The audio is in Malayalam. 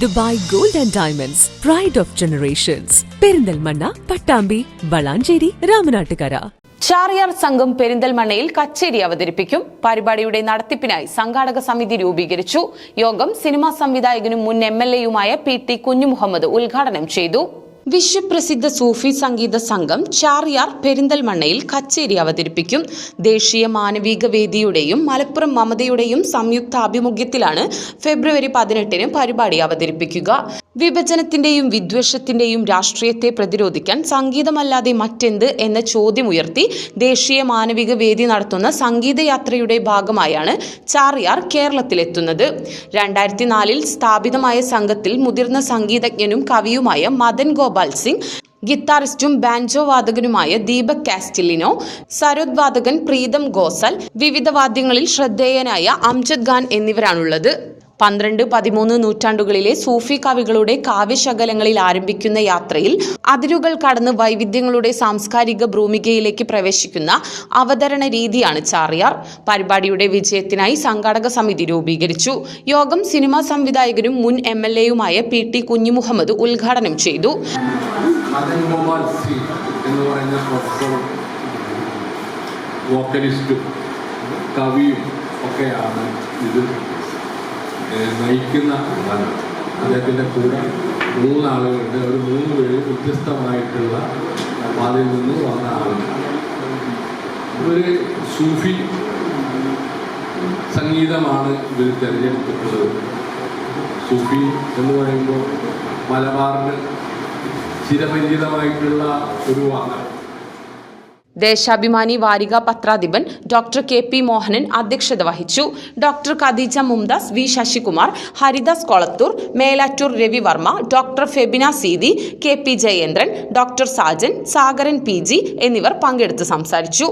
Dubai gold and diamonds, pride of generations. Perinthalmanna, Pattambi, Valanchery, Ramanattukara. ചാറിയാർ സംഘം പെരിന്തൽമണ്ണയിൽ കച്ചേരി അവതരിപ്പിക്കും. പരിപാടിയുടെ നടത്തിപ്പിനായി സംഘാടക സമിതി രൂപീകരിച്ചു. യോഗം സിനിമാ സംവിധായകനും മുൻ MLA-യുമായ PT കുഞ്ഞുമുഹമ്മദ് ഉദ്ഘാടനം ചെയ്തു. വിശ്വപ്രസിദ്ധ സൂഫി സംഗീത സംഘം ചാറിയാർ പെരിന്തൽമണ്ണയിൽ കച്ചേരി അവതരിപ്പിക്കും. ദേശീയ മാനവിക വേദിയുടെയും മലപ്പുറം മമതയുടെയും സംയുക്ത ആഭിമുഖ്യത്തിലാണ് ഫെബ്രുവരി 18-ന് പരിപാടി അവതരിപ്പിക്കുക. വിഭജനത്തിന്റെയും വിദ്വേഷത്തിന്റെയും രാഷ്ട്രീയത്തെ പ്രതിരോധിക്കാൻ സംഗീതമല്ലാതെ മറ്റെന്ത് എന്ന ചോദ്യമുയർത്തി ദേശീയ മാനവിക വേദി നടത്തുന്ന സംഗീതയാത്രയുടെ ഭാഗമായാണ് ചാറിയാർ കേരളത്തിലെത്തുന്നത്. 2004-ൽ സ്ഥാപിതമായ സംഘത്തിൽ മുതിർന്ന സംഗീതജ്ഞനും കവിയുമായ മദൻ ഗോപാൽ സിംഗ്, ഗിത്താറിസ്റ്റും ബാൻജോ വാദകനുമായ ദീപക് കാസ്റ്റിലിനോ, സരോദ് വാദകൻ പ്രീതം ഗോസൽ, വിവിധ വാദ്യങ്ങളിൽ ശ്രദ്ധേയനായ അംജദ് ഖാൻ എന്നിവരാണുള്ളത്. 12-13 നൂറ്റാണ്ടുകളിലെ സൂഫി കവികളുടെ കാവ്യശകലങ്ങളിൽ ആരംഭിക്കുന്ന യാത്രയിൽ അതിരുകൾ കടന്ന് വൈവിധ്യങ്ങളുടെ സാംസ്കാരിക ഭൂമികയിലേക്ക് പ്രവേശിക്കുന്ന അവതരണ രീതിയാണ് ചാറിയാർ. പരിപാടിയുടെ വിജയത്തിനായി സംഘാടക സമിതി രൂപീകരിച്ചു. യോഗം സിനിമാ സംവിധായകനും മുൻ MLA-യുമായ PT കുഞ്ഞുമുഹമ്മദ് ഉദ്ഘാടനം ചെയ്തു. നയിക്കുന്ന അദ്ദേഹത്തിൻ്റെ കൂടെ 3 ആളുകളുണ്ട്. അവർ 3 പേര് വ്യത്യസ്തമായിട്ടുള്ള പാതയിൽ നിന്ന് വന്ന ആളുകൾ. ഒരു സൂഫി സംഗീതമാണ് ഇവർ തിരഞ്ഞെടുത്തിട്ടുള്ളത്. സൂഫി എന്ന് പറയുമ്പോൾ മലബാറിന് ചിരപരിചിതമായിട്ടുള്ള ഒരു വാക്കാണ്. ദേശാഭിമാനി വാരിക പത്രാധിപൻ ഡോക്ടർ KP മോഹനൻ അധ്യക്ഷത വഹിച്ചു. Doctor Khadeeja Mumtaz, V Sasikumar, Haridas Kolathur, Melattur Ravivarma, doctor Febina Seethi, KP Jayendran, doctor Sajan, Sagaran PG എന്നിവർ പങ്കെടുത്ത് സംസാരിച്ചു.